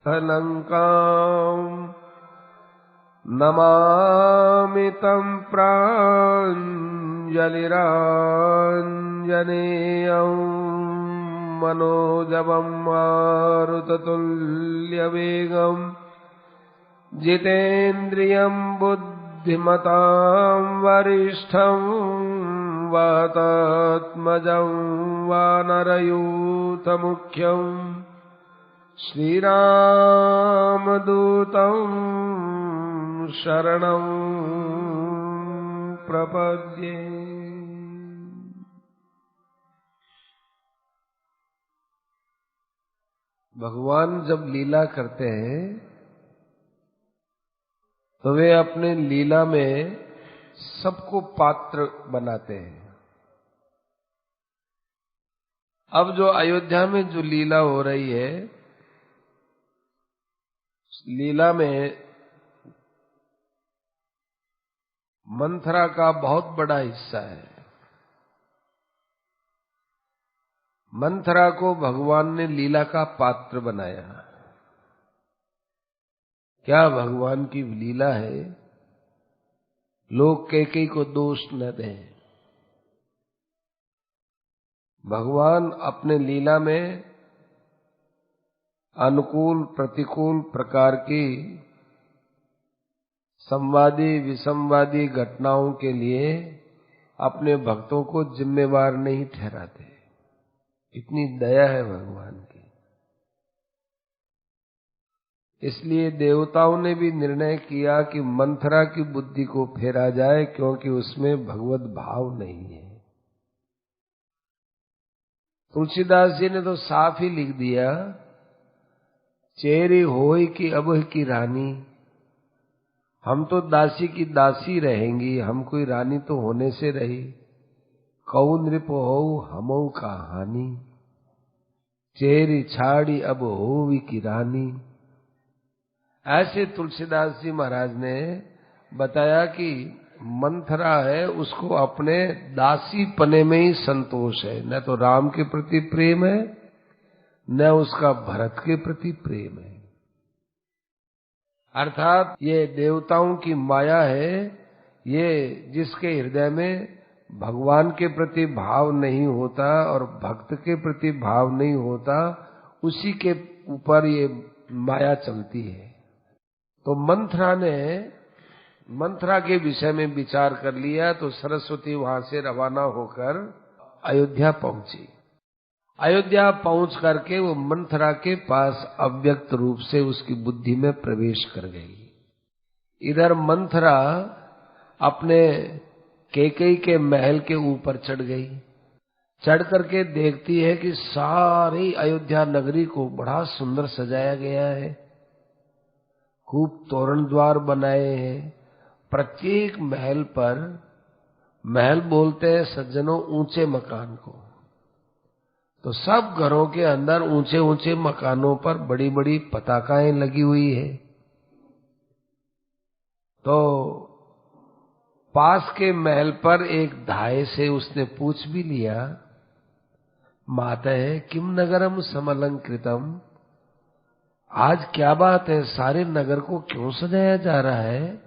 लंकाम् नमामि तं प्राञ्जलिराञ्जनेयं मनोजवं मारुततुल्यवेगं जितेन्द्रियं बुद्धिमतां वरिष्ठं वातात्मजं वानरयूथमुख्यं श्रीरामदूतं शरणं प्रपद्ये। भगवान जब लीला करते हैं तो वे अपने लीला में सबको पात्र बनाते हैं। अब जो अयोध्या में जो लीला हो रही है, लीला में मंथरा का बहुत बड़ा हिस्सा है। मंथरा को भगवान ने लीला का पात्र बनाया। क्या भगवान की लीला है, लोग कैकेयी को दोष न दें। भगवान अपने लीला में अनुकूल प्रतिकूल प्रकार की संवादी विसंवादी घटनाओं के लिए अपने भक्तों को जिम्मेवार नहीं ठहराते। इतनी दया है भगवान की। इसलिए देवताओं ने भी निर्णय किया कि मंथरा की बुद्धि को फेरा जाए, क्योंकि उसमें भगवत भाव नहीं है। तुलसीदास जी ने तो साफ ही लिख दिया, चेरी होई की अबह की रानी, हम तो दासी की दासी रहेंगी, हम कोई रानी तो होने से रही। कऊ नृप हो हमऊ कहानी, चेरी छाड़ी अब होवी की रानी। ऐसे तुलसीदास जी महाराज ने बताया कि मंथरा है, उसको अपने दासी पने में ही संतोष है। न तो राम के प्रति प्रेम है, न उसका भरत के प्रति प्रेम है। अर्थात ये देवताओं की माया है, ये जिसके हृदय में भगवान के प्रति भाव नहीं होता और भक्त के प्रति भाव नहीं होता, उसी के ऊपर ये माया चलती है। तो मंथरा के विषय में विचार कर लिया तो सरस्वती वहां से रवाना होकर अयोध्या पहुंची। अयोध्या पहुंच करके वो मंथरा के पास अव्यक्त रूप से उसकी बुद्धि में प्रवेश कर गई। इधर मंथरा अपने कैकेयी के महल के ऊपर चढ़ गई। चढ़ करके देखती है कि सारी अयोध्या नगरी को बड़ा सुंदर सजाया गया है, खूब तोरण द्वार बनाए हैं। प्रत्येक महल पर, महल बोलते हैं सज्जनों ऊंचे मकान को, तो सब घरों के अंदर ऊंचे ऊंचे मकानों पर बड़ी बड़ी पताकाएं लगी हुई है। तो पास के महल पर एक धाय से उसने पूछ भी लिया, मातः किम नगरम समलंकृतम, आज क्या बात है, सारे नगर को क्यों सजाया जा रहा है?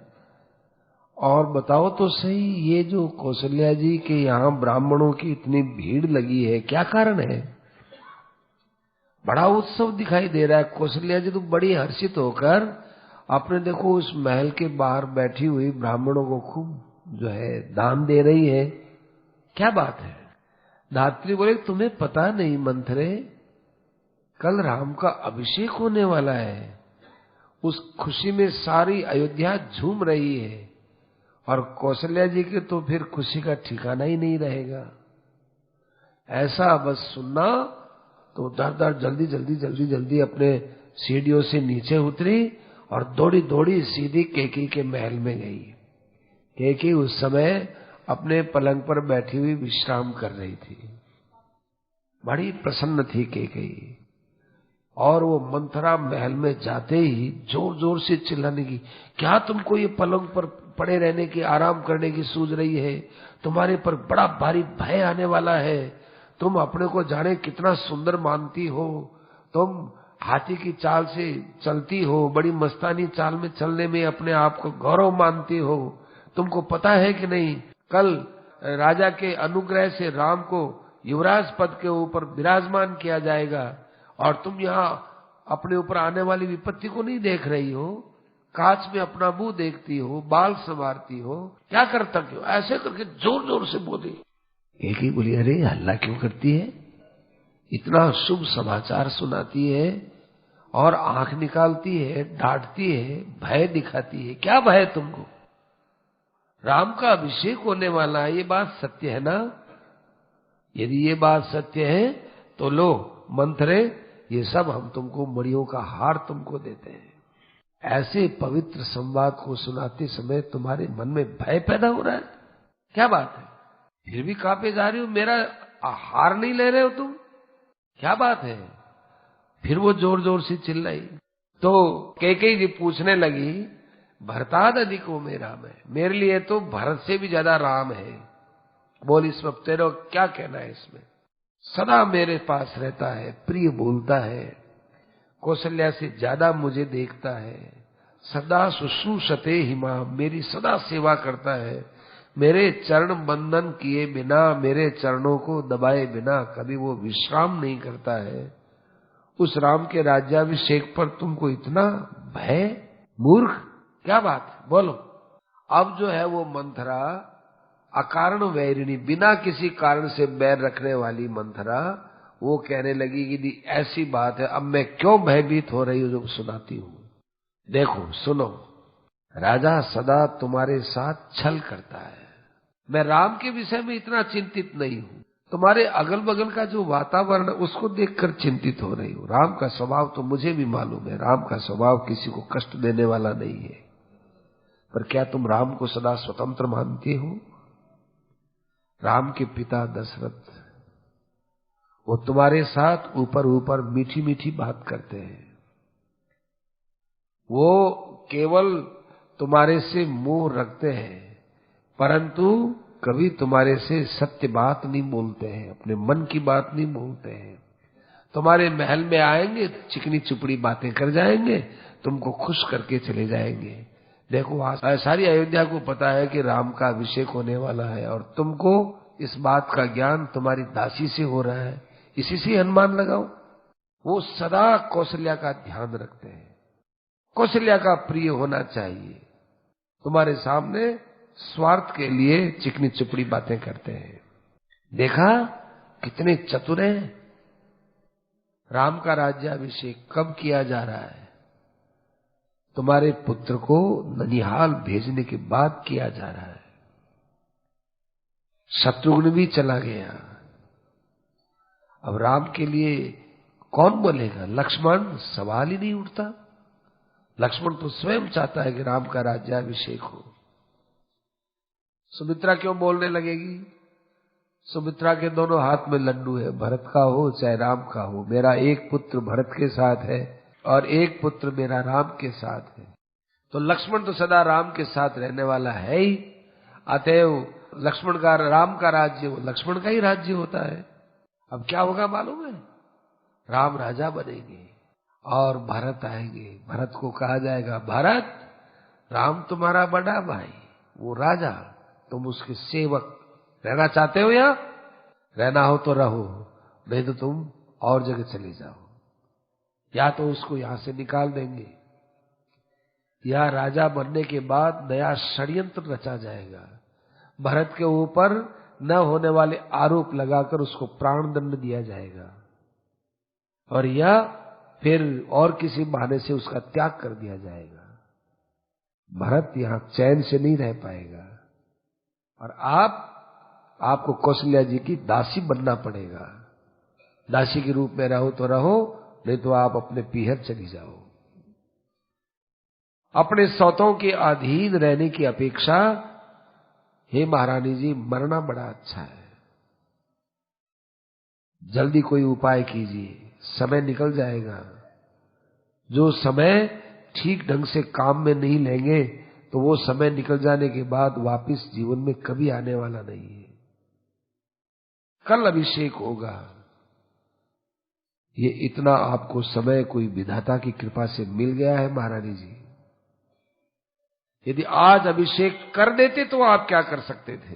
और बताओ तो सही, ये जो कौशल्या जी के यहाँ ब्राह्मणों की इतनी भीड़ लगी है, क्या कारण है? बड़ा उत्सव दिखाई दे रहा है। कौशल्या जी तो बड़ी हर्षित होकर अपने देखो उस महल के बाहर बैठी हुई ब्राह्मणों को खूब जो है दान दे रही है। क्या बात है? धात्री बोले, तुम्हें पता नहीं मंथरे, कल राम का अभिषेक होने वाला है। उस खुशी में सारी अयोध्या झूम रही है और कौशल्या जी के तो फिर खुशी का ठिकाना ही नहीं रहेगा। ऐसा बस सुनना तो दर जल्दी अपने सीढ़ियों से नीचे उतरी और दौड़ी दौड़ी सीधी कैकेयी के महल में गई। कैकेयी उस समय अपने पलंग पर बैठी हुई विश्राम कर रही थी। बड़ी प्रसन्न थी कैकेयी। और वो मंथरा महल में जाते ही जोर जोर से चिल्लाने की, क्या तुमको ये पलंग पर पड़े रहने की, आराम करने की सूझ रही है? तुम्हारे पर बड़ा भारी भय आने वाला है। तुम अपने को जाने कितना सुंदर मानती हो, तुम हाथी की चाल से चलती हो, बड़ी मस्तानी चाल में चलने में अपने आप को गौरव मानती हो। तुमको पता है कि नहीं, कल राजा के अनुग्रह से राम को युवराज पद के ऊपर विराजमान किया जाएगा, और तुम यहाँ अपने ऊपर आने वाली विपत्ति को नहीं देख रही हो, कांच में अपना मुंह देखती हो, बाल संवारती हो, क्या करता क्यों? ऐसे करके जोर जोर से बोली। एक ही बोली, अरे हल्ला क्यों करती है? इतना शुभ समाचार सुनाती है और आंख निकालती है, डांटती है, भय दिखाती है। क्या भय तुमको? राम का अभिषेक होने वाला है, ये बात सत्य है ना? यदि ये बात सत्य है तो लो मंत्रे, ये सब हम तुमको मणियों का हार तुमको देते हैं। ऐसे पवित्र संवाद को सुनाते समय तुम्हारे मन में भय पैदा हो रहा है? क्या बात है? फिर भी कांपे जा रही हो, मेरा हार नहीं ले रहे हो तुम? क्या बात है? फिर वो जोर जोर से चिल्लाई। तो कैकेयी जी पूछने लगी, भरताद अधिको में राम है, मेरे लिए तो भरत से भी ज्यादा राम है। बोल, इसमें तेरा क्या कहना है? इसमें सदा मेरे पास रहता है, प्रिय बोलता है, कौशल्या से ज्यादा मुझे देखता है, सदा शुश्रूषते हिमा, मेरी सदा सेवा करता है, मेरे चरण बंधन किए बिना, मेरे चरणों को दबाए बिना कभी वो विश्राम नहीं करता है। उस राम के राज्याभिषेक पर तुमको इतना भय? मूर्ख, क्या बात? बोलो। अब जो है वो मंथरा, अकारण वैरिणी, बिना किसी कारण से बैर रखने वाली मंथरा, वो कहने लगी कि ऐसी बात है, अब मैं क्यों भयभीत हो रही हूं जो सुनाती हूं। देखो सुनो, राजा सदा तुम्हारे साथ छल करता है। मैं राम के विषय में इतना चिंतित नहीं हूं, तुम्हारे अगल बगल का जो वातावरण उसको देखकर चिंतित हो रही हूं। राम का स्वभाव तो मुझे भी मालूम है, राम का स्वभाव किसी को कष्ट देने वाला नहीं है। पर क्या तुम राम को सदा स्वतंत्र मानती हो? राम के पिता दशरथ, वो तुम्हारे साथ ऊपर ऊपर मीठी मीठी बात करते हैं, वो केवल तुम्हारे से मोह रखते हैं, परंतु कभी तुम्हारे से सत्य बात नहीं बोलते हैं, अपने मन की बात नहीं बोलते हैं। तुम्हारे महल में आएंगे, चिकनी चुपड़ी बातें कर जाएंगे, तुमको खुश करके चले जाएंगे। देखो आज सारी अयोध्या को पता है कि राम का अभिषेक होने वाला है, और तुमको इस बात का ज्ञान तुम्हारी दासी से हो रहा है, इसी से अनुमान लगाओ। वो सदा कौशल्या का ध्यान रखते हैं, कौशल्या का प्रिय होना चाहिए। तुम्हारे सामने स्वार्थ के लिए चिकनी चुपड़ी बातें करते हैं। देखा कितने चतुर हैं। राम का राज्याभिषेक कब किया जा रहा है? तुम्हारे पुत्र को ननिहाल भेजने के बाद किया जा रहा है। शत्रुघ्न भी चला गया, अब राम के लिए कौन बोलेगा? लक्ष्मण, सवाल ही नहीं उठता। लक्ष्मण तो स्वयं चाहता है कि राम का राज्याभिषेक हो। सुमित्रा क्यों बोलने लगेगी? सुमित्रा के दोनों हाथ में लड्डू है, भरत का हो चाहे राम का हो। मेरा एक पुत्र भरत के साथ है और एक पुत्र मेरा राम के साथ है, तो लक्ष्मण तो सदा राम के साथ रहने वाला है ही। अतएव लक्ष्मण का राम का राज्य वो लक्ष्मण का ही राज्य होता है। अब क्या होगा मालूम है? राम राजा बनेंगे और भरत आएंगे। भरत को कहा जाएगा, भरत, राम तुम्हारा बड़ा भाई, वो राजा, तुम उसके सेवक। रहना चाहते हो यहाँ? रहना हो तो रहो, नहीं तो तुम और जगह चले जाओ, या तो उसको यहां से निकाल देंगे, या राजा बनने के बाद नया षड्यंत्र रचा जाएगा, भरत के ऊपर न होने वाले आरोप लगाकर उसको प्राण दंड दिया जाएगा, और या फिर और किसी बहाने से उसका त्याग कर दिया जाएगा। भरत यहां चैन से नहीं रह पाएगा, और आपको कौशल्या जी की दासी बनना पड़ेगा। दासी के रूप में रहो तो रहो, नहीं तो आप अपने पीहर चली जाओ। अपने सौतों के अधीन रहने की अपेक्षा, हे महारानी जी, मरना बड़ा अच्छा है। जल्दी कोई उपाय कीजिए, समय निकल जाएगा। जो समय ठीक ढंग से काम में नहीं लेंगे तो वो समय निकल जाने के बाद वापस जीवन में कभी आने वाला नहीं है। कल अभिषेक होगा, ये इतना आपको समय कोई विधाता की कृपा से मिल गया है महारानी जी। यदि आज अभिषेक कर देते तो आप क्या कर सकते थे?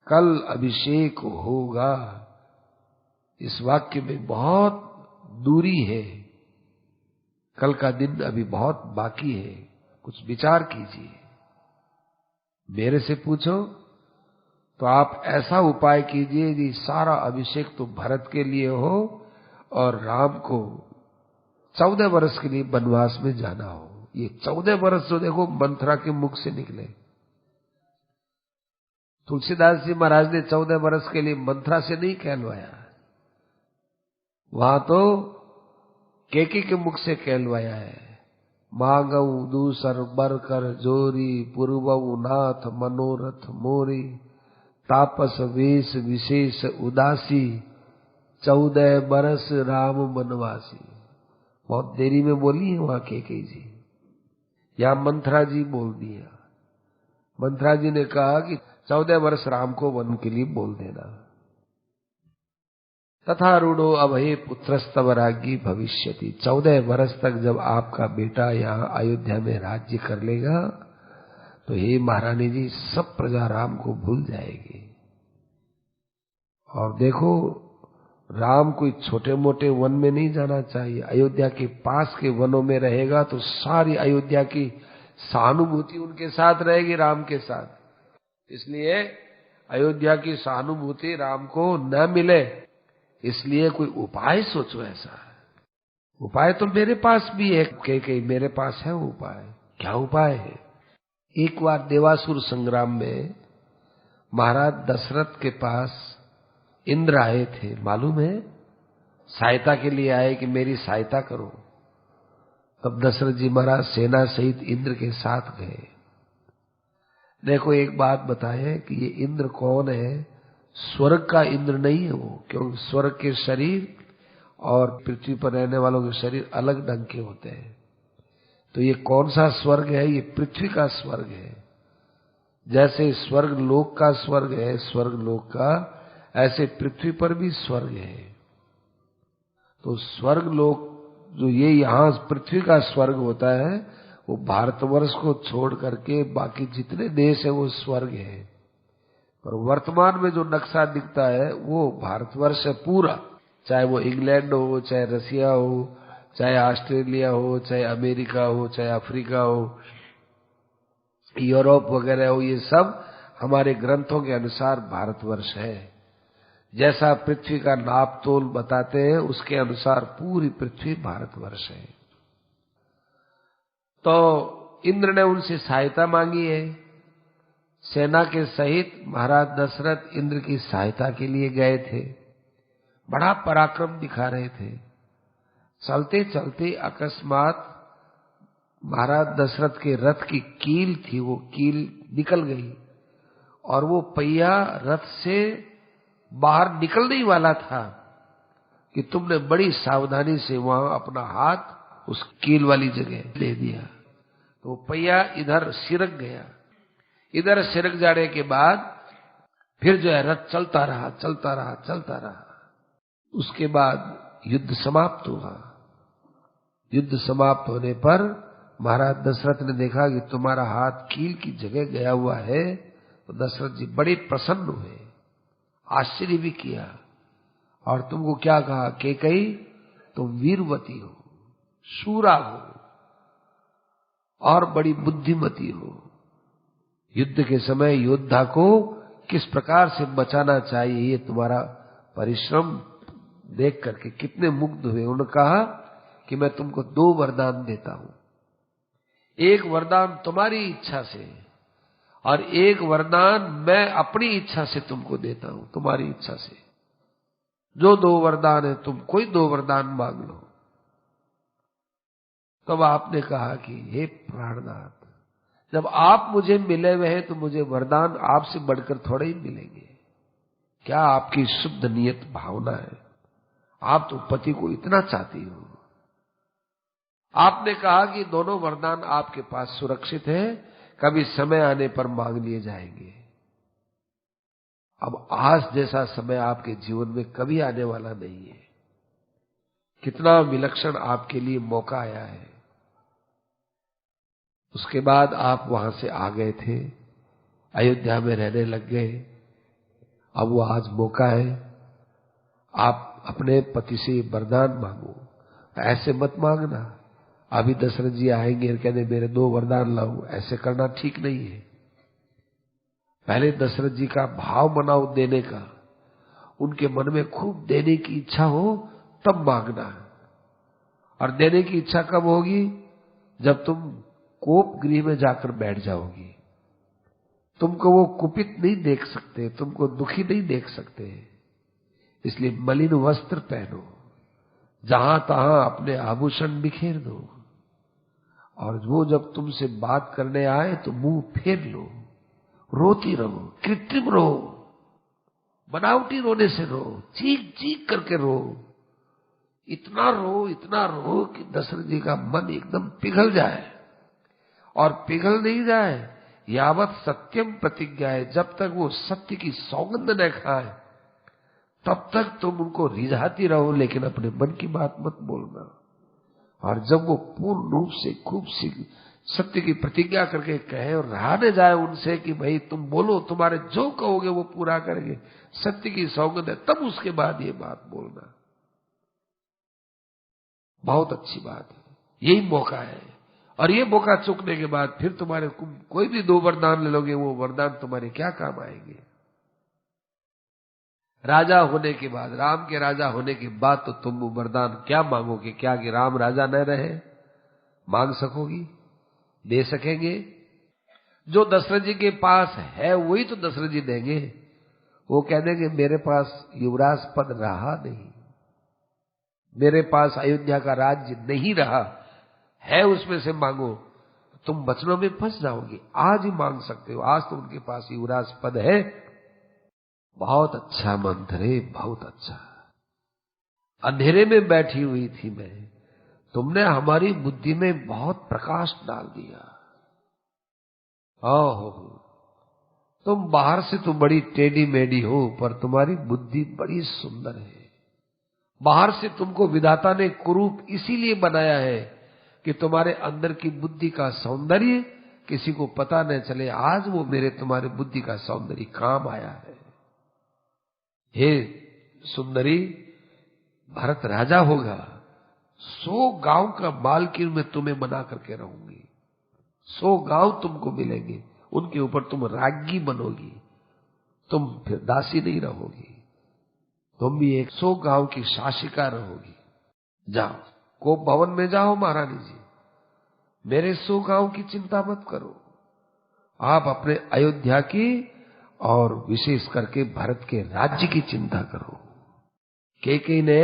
कल अभिषेक होगा, इस वाक्य में बहुत दूरी है। कल का दिन अभी बहुत बाकी है, कुछ विचार कीजिए। मेरे से पूछो तो आप ऐसा उपाय कीजिए कि सारा अभिषेक तो भरत के लिए हो और राम को 14 वर्ष के लिए वनवास में जाना हो। ये 14 वर्ष जो देखो मंथरा के मुख से निकले। तुलसीदास जी महाराज ने 14 वर्ष के लिए मंथरा से नहीं कहलवाया, वहां तो केकी के मुख से कहलवाया है। मांगऊ दूसर बर कर जोरी, पूर्वऊ नाथ मनोरथ मोरी, तापस वेश विशेष उदासी, 14 बरस राम वनवासी। बहुत देरी में बोली है वहां केके जी, यहां मंथरा जी बोल दिया। मंथरा जी ने कहा कि 14 वर्ष राम को वन के लिए बोल देना। तथा रूढ़ो अभय पुत्रस्तव राज्ञी भविष्यति। 14 वर्ष तक जब आपका बेटा यहाँ अयोध्या में राज्य कर लेगा तो हे महारानी जी, सब प्रजा राम को भूल जाएगी। और देखो, राम कोई छोटे मोटे वन में नहीं जाना चाहिए। अयोध्या के पास के वनों में रहेगा तो सारी अयोध्या की सहानुभूति उनके साथ रहेगी, राम के साथ। इसलिए अयोध्या की सहानुभूति राम को न मिले, इसलिए कोई उपाय सोचो। ऐसा उपाय तो मेरे पास भी है, कई मेरे पास है उपाय। क्या उपाय है? एक बार देवासुर संग्राम में महाराज दशरथ के पास इंद्र आए थे, मालूम है? सहायता के लिए आए कि मेरी सहायता करो। तब दशरथ जी महाराज सेना सहित इंद्र के साथ गए। देखो, एक बात बताएं कि ये इंद्र कौन है? स्वर्ग का इंद्र नहीं है वो, क्योंकि स्वर्ग के शरीर और पृथ्वी पर रहने वालों के शरीर अलग ढंग के होते हैं। तो ये कौन सा स्वर्ग है? ये पृथ्वी का स्वर्ग है। जैसे स्वर्ग लोक का स्वर्ग है, स्वर्ग लोक का, ऐसे पृथ्वी पर भी स्वर्ग है। तो स्वर्ग लोक जो ये यहाँ पृथ्वी का स्वर्ग होता है, वो भारतवर्ष को छोड़ करके बाकी जितने देश है वो स्वर्ग है। और वर्तमान में जो नक्शा दिखता है वो भारतवर्ष है पूरा, चाहे वो इंग्लैंड हो, चाहे रसिया हो, चाहे ऑस्ट्रेलिया हो, चाहे अमेरिका हो, चाहे अफ्रीका हो, यूरोप वगैरह हो, ये सब हमारे ग्रंथों के अनुसार भारतवर्ष है। जैसा पृथ्वी का नाप तोल बताते हैं उसके अनुसार पूरी पृथ्वी भारतवर्ष है। तो इंद्र ने उनसे सहायता मांगी है। सेना के सहित महाराज दशरथ इंद्र की सहायता के लिए गए थे। बड़ा पराक्रम दिखा रहे थे। चलते चलते अकस्मात महाराज दशरथ के रथ की कील थी, वो कील निकल गई और वो पहिया रथ से बाहर निकलने ही वाला था कि तुमने बड़ी सावधानी से वहां अपना हाथ उस कील वाली जगह ले दिया। तो पहिया इधर सिरक गया। इधर सिरक जाने के बाद फिर जो है रथ चलता रहा, चलता रहा, चलता रहा। उसके बाद युद्ध समाप्त हुआ। युद्ध समाप्त होने पर महाराज दशरथ ने देखा कि तुम्हारा हाथ कील की जगह गया हुआ है। तो दशरथ जी बड़े प्रसन्न हुए, आश्चर्य भी किया और तुमको क्या कहा? कैकेयी तुम वीरवती हो, शूरा हो और बड़ी बुद्धिमती हो। युद्ध के समय योद्धा को किस प्रकार से बचाना चाहिए, ये तुम्हारा परिश्रम देख करके कितने मुग्ध हुए। उन्होंने कहा कि मैं तुमको 2 वरदान देता हूं। एक वरदान तुम्हारी इच्छा से और एक वरदान मैं अपनी इच्छा से तुमको देता हूं, तुम्हारी इच्छा से। जो 2 वरदान है, तुम कोई 2 वरदान मांग लो। तब आपने कहा कि हे प्राणनाथ, जब आप मुझे मिले हुए हैं तो मुझे वरदान आपसे बढ़कर थोड़े ही मिलेंगे। क्या आपकी शुद्ध नियत भावना है? आप तो पति को इतना चाहती हो। आपने कहा कि दोनों वरदान आपके पास सुरक्षित है, कभी समय आने पर मांग लिए जाएंगे। अब आज जैसा समय आपके जीवन में कभी आने वाला नहीं है। कितना विलक्षण आपके लिए मौका आया है। उसके बाद आप वहां से आ गए थे, अयोध्या में रहने लग गए। अब वो आज मौका है, आप अपने पति से वरदान मांगो। ऐसे मत मांगना अभी दशरथ जी आएंगे और कहने मेरे 2 वरदान लाओ, ऐसे करना ठीक नहीं है। पहले दशरथ जी का भाव बनाओ देने का, उनके मन में खूब देने की इच्छा हो तब मांगना। और देने की इच्छा कब होगी? जब तुम कोप गृह में जाकर बैठ जाओगी। तुमको वो कुपित नहीं देख सकते, तुमको दुखी नहीं देख सकते, इसलिए मलिन वस्त्र पहनो, जहां तहां अपने आभूषण बिखेर दो, और वो जब तुमसे बात करने आए तो मुंह फेर लो, रोती रहो, कृत्रिम रो, बनावटी रोने से रो, चीख चीख करके रो, इतना रो कि दशरथ जी का मन एकदम पिघल जाए। और पिघल नहीं जाए यावत सत्यम प्रतिज्ञा है, जब तक वो सत्य की सौगंध न खाए तब तक तुम उनको रिझाती रहो, लेकिन अपने मन की बात मत बोलना। और जब वो पूर्ण रूप से खूब सत्य की प्रतिज्ञा करके कहे और रहा न जाए उनसे कि भाई तुम बोलो, तुम्हारे जो कहोगे वो पूरा करेंगे, सत्य की सौगंध है, तब उसके बाद ये बात बोलना। बहुत अच्छी बात है, यही मौका है। और ये मौका चूकने के बाद फिर तुम्हारे कोई भी 2 वरदान ले लोगे, वो वरदान तुम्हारे क्या काम आएंगे? राजा होने के बाद, राम के राजा होने के बाद तो तुम वरदान क्या मांगोगे? क्या कि राम राजा न रहे? मांग सकोगी? दे सकेंगे? जो दशरथ जी के पास है वही तो दशरथ जी देंगे। वो कह देंगे मेरे पास युवराज पद रहा नहीं, मेरे पास अयोध्या का राज्य नहीं रहा है, उसमें से मांगो। तुम वचनों में फंस जाओगे। आज ही मांग सकते हो, आज तो उनके पास युवराज पद है। बहुत अच्छा मंत्र है, बहुत अच्छा। अंधेरे में बैठी हुई थी मैं, तुमने हमारी बुद्धि में बहुत प्रकाश डाल दिया। ओहो, तुम बाहर से तो बड़ी टेढ़ी मेढ़ी हो, पर तुम्हारी बुद्धि बड़ी सुंदर है। बाहर से तुमको विधाता ने कुरूप इसीलिए बनाया है कि तुम्हारे अंदर की बुद्धि का सौंदर्य किसी को पता न चले। आज वो मेरे तुम्हारे बुद्धि का सौंदर्य काम आया है। हे सुंदरी, भरत राजा होगा, 100 गांव का मालकिन मैं तुम्हें बना करके रहूंगी। 100 गांव तुमको मिलेंगे, उनके ऊपर तुम राज्ञी बनोगी, तुम फिर दासी नहीं रहोगी, तुम भी 100 गांव की शासिका रहोगी। जाओ, कोप भवन में जाओ महारानी जी, मेरे 100 गांव की चिंता मत करो, आप अपने अयोध्या की और विशेष करके भरत के राज्य की चिंता करो। कैकेयी ने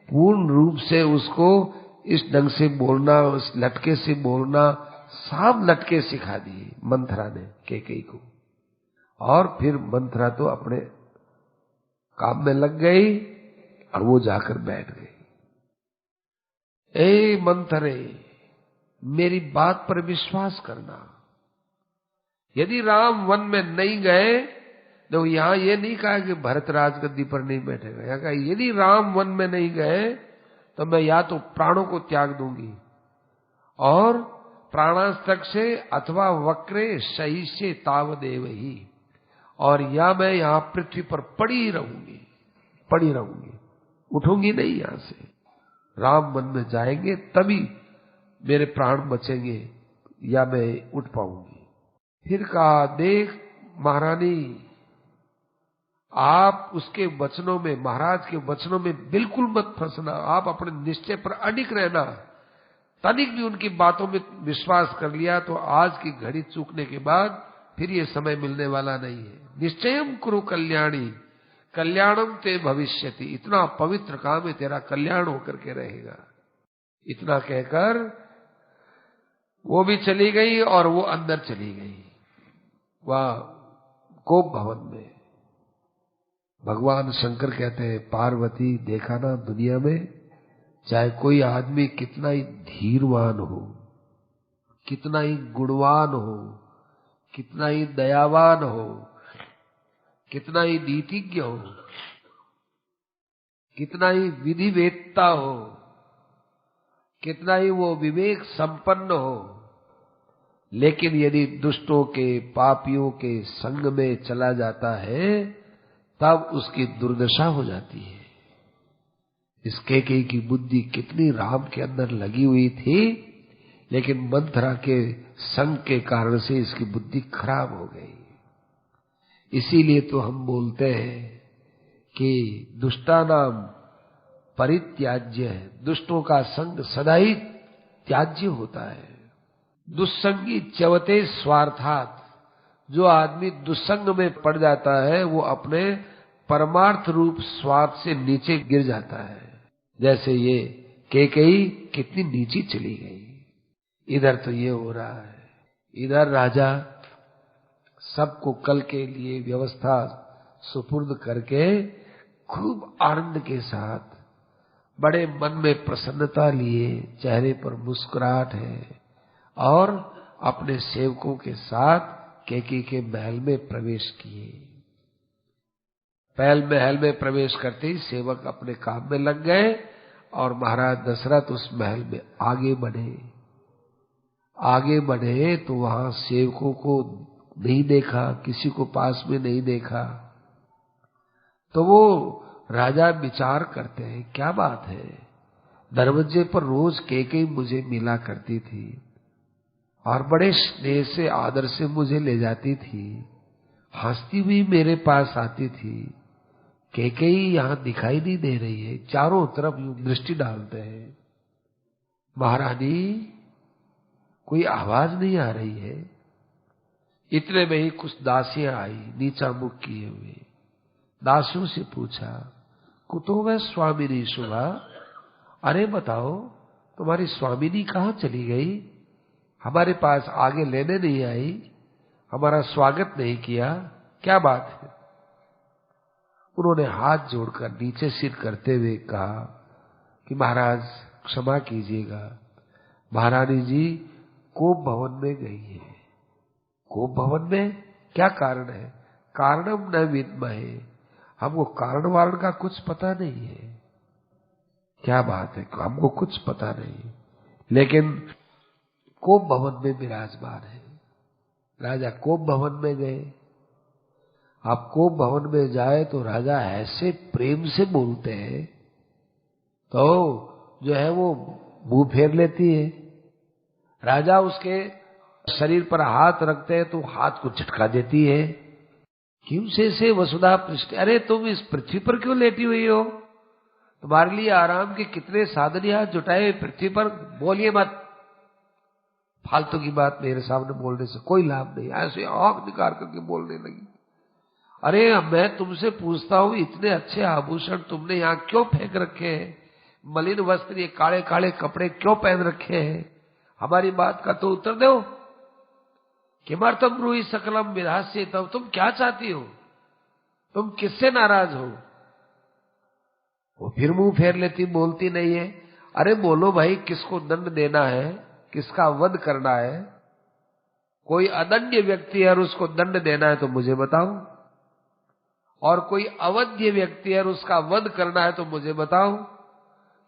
पूर्ण रूप से उसको इस ढंग से बोलना, उस लटके से बोलना, सब लटके सिखा दिए मंथरा ने कैकेयी को। और फिर मंथरा तो अपने काम में लग गई और वो जाकर बैठ गई। ए मंथरे, मेरी बात पर विश्वास करना। यदि राम वन में नहीं गए तो यहां ये नहीं कहा कि भरत राजगद्दी पर नहीं बैठेगा, यहां कहा यदि राम वन में नहीं गए तो मैं या तो प्राणों को त्याग दूंगी और प्राणास्तक से, अथवा वक्रे सही से तावदेव ही, और या मैं यहां पृथ्वी पर पड़ी रहूंगी, उठूंगी नहीं यहां से। राम वन में जाएंगे तभी मेरे प्राण बचेंगे या मैं उठ पाऊंगी। फिर कहा, देख महारानी, आप उसके वचनों में, महाराज के वचनों में बिल्कुल मत फंसना, आप अपने निश्चय पर अडिग रहना। तनिक भी उनकी बातों में विश्वास कर लिया तो आज की घड़ी चूकने के बाद फिर ये समय मिलने वाला नहीं है। निश्चयम कुरु कल्याणी, कल्याणम ते भविष्यति, इतना पवित्र काम है, तेरा कल्याण होकर के रहेगा। इतना कहकर वो भी चली गई और वो अंदर चली गई, वह कोप भवन में। भगवान शंकर कहते हैं, पार्वती देखा ना दुनिया में, चाहे कोई आदमी कितना ही धीरवान हो, कितना ही गुणवान हो, कितना ही दयावान हो, कितना ही नीतिज्ञ हो, कितना ही विधिवेत्ता हो, कितना ही वो विवेक संपन्न हो, लेकिन यदि दुष्टों के, पापियों के संग में चला जाता है तब उसकी दुर्दशा हो जाती है। इस कैकेयी की बुद्धि कितनी राम के अंदर लगी हुई थी, लेकिन मंथरा के संग के कारण से इसकी बुद्धि खराब हो गई। इसीलिए तो हम बोलते हैं कि दुष्टानाम परित्याज्य है, दुष्टों का संग सदा ही त्याज्य होता है। दुस्संगी च्यवते स्वार्थात्, जो आदमी दुस्संग में पड़ जाता है वो अपने परमार्थ रूप स्वार्थ से नीचे गिर जाता है। जैसे ये कैकेयी कितनी नीची चली गई। इधर तो ये हो रहा है, इधर राजा सबको कल के लिए व्यवस्था सुपुर्द करके खूब आनंद के साथ, बड़े मन में प्रसन्नता लिए, चेहरे पर मुस्कुराहट है, और अपने सेवकों के साथ कैकेयी के महल में प्रवेश किए। महल में प्रवेश करते ही सेवक अपने काम में लग गए और महाराज दशरथ उस महल में आगे बढ़े तो वहां सेवकों को नहीं देखा, किसी को पास में नहीं देखा। तो वो राजा विचार करते हैं, क्या बात है, दरवाजे पर रोज कैकेयी मुझे मिला करती थी और बड़े स्नेह से, आदर से मुझे ले जाती थी, हंसती हुई मेरे पास आती थी। कैकेयी यहां दिखाई नहीं दे रही है। चारों तरफ यूं दृष्टि डालते हैं, महारानी कोई आवाज नहीं आ रही है। इतने में ही कुछ दासियां आई, नीचा मुख किए हुए। दासियों से पूछा, कुतो वह स्वामिनी शुभा, अरे बताओ तुम्हारी स्वामिनी कहाँ चली गई? हमारे पास आगे लेने नहीं आई, हमारा स्वागत नहीं किया, क्या बात है? उन्होंने हाथ जोड़कर नीचे सिर करते हुए कहा कि महाराज क्षमा कीजिएगा, महारानी जी कोप भवन में गई है। कोप भवन में क्या कारण है? कारणम न विद्महे, हमको कारण वारण का कुछ पता नहीं है। क्या बात है, हमको कुछ पता नहीं, लेकिन कोप भवन में विराजमान है। राजा कोप भवन में गए। आप कोप भवन में जाए तो राजा ऐसे प्रेम से बोलते हैं तो जो है वो मुंह फेर लेती है। राजा उसके शरीर पर हाथ रखते हैं तो हाथ को झटका देती है। क्यों से वसुधा पृष्ठ, अरे तुम इस पृथ्वी पर क्यों लेटी हुई हो? तुम्हारे लिए आराम के कितने साधन यहाँ जुटाए पृथ्वी पर, बोलिए मत। फालतू की बात मेरे सामने बोलने से कोई लाभ नहीं। ऐसे आंख निकाल करके बोलने लगी। अरे मैं तुमसे पूछता हूं, इतने अच्छे आभूषण तुमने यहाँ क्यों फेंक रखे हैं? मलिन वस्त्र, ये काले काले कपड़े क्यों पहन रखे हैं? हमारी बात का तो उत्तर दो। किमर्थम ब्रूहि सकलम विधास्य, तब तुम क्या चाहती हो? तुम किससे नाराज हो? वो फिर मुंह फेर लेती, बोलती नहीं है। अरे बोलो भाई, किसको दंड देना है, किसका वध करना है? कोई अदन्य व्यक्ति है और उसको दंड देना है तो मुझे बताओ, और कोई अवध्य व्यक्ति है और उसका वध करना है तो मुझे बताओ।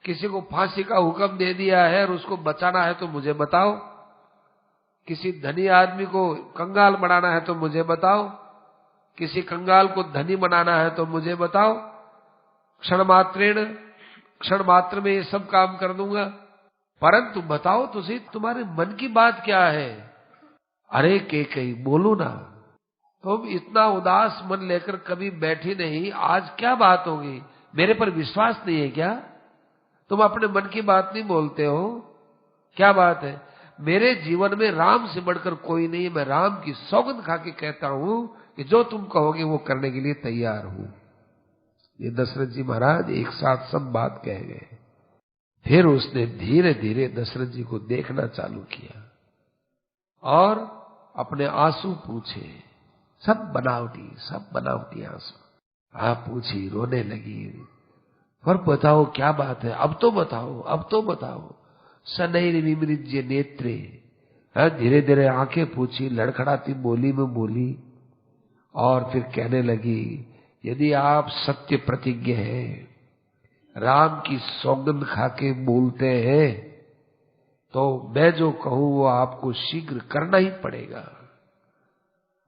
किसी को फांसी का हुक्म दे दिया है और उसको बचाना है तो मुझे बताओ। किसी धनी आदमी को कंगाल बनाना है तो मुझे बताओ। किसी कंगाल को धनी बनाना है तो मुझे बताओ। क्षण मात्र में ये सब काम कर दूंगा। परंतु बताओ तो सही, तुम्हारे मन की बात क्या है? अरे कैकेयी बोलो ना, तुम इतना उदास मन लेकर कभी बैठी नहीं, आज क्या बात होगी? मेरे पर विश्वास नहीं है क्या? तुम अपने मन की बात नहीं बोलते हो? क्या बात है? मेरे जीवन में राम से बढ़कर कोई नहीं है। मैं राम की सौगंध खा के कहता हूं कि जो तुम कहोगे वो करने के लिए तैयार हूं। ये दशरथ जी महाराज एक साथ सब बात कह गए। फिर उसने धीरे धीरे दशरथ जी को देखना चालू किया और अपने आंसू पूछे। सब बनावटी आंसू। आप पूछी, रोने लगी, और बताओ क्या बात है, अब तो बताओ। सनैर विमृज्य नेत्रे, धीरे धीरे आंखें पूछी, लड़खड़ाती बोली में बोली, और फिर कहने लगी, यदि आप सत्य प्रतिज्ञ हैं, राम की सौगंध खा के बोलते हैं तो मैं जो कहूं वो आपको शीघ्र करना ही पड़ेगा।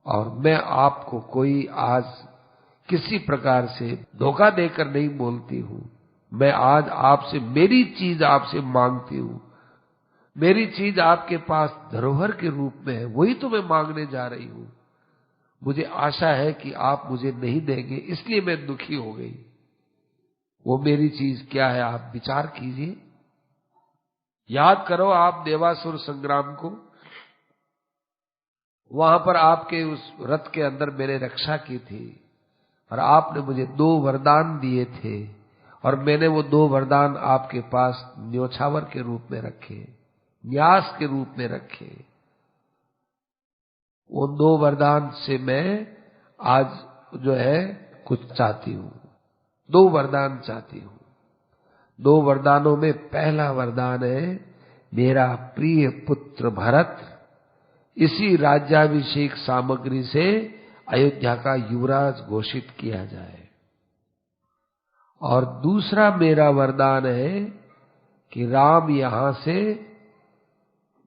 और मैं आपको कोई आज किसी प्रकार से धोखा देकर नहीं बोलती हूं। मैं आज आपसे मेरी चीज आपसे मांगती हूं। मेरी चीज आपके पास धरोहर के रूप में है, वही तो मैं मांगने जा रही हूं। मुझे आशा है कि आप मुझे नहीं देंगे, इसलिए मैं दुखी हो गई। वो मेरी चीज क्या है आप विचार कीजिए। याद करो आप देवासुर संग्राम को। वहां पर आपके उस रथ के अंदर मैंने रक्षा की थी और आपने मुझे 2 वरदान दिए थे और मैंने वो 2 वरदान आपके पास न्योछावर के रूप में रखे, न्यास के रूप में रखे। वो 2 वरदान से मैं आज जो है कुछ चाहती हूं। 2 वरदान चाहती हूं। 2 वरदानों में पहला वरदान है मेरा प्रिय पुत्र भरत इसी राज्याभिषेक सामग्री से अयोध्या का युवराज घोषित किया जाए। और दूसरा मेरा वरदान है कि राम यहां से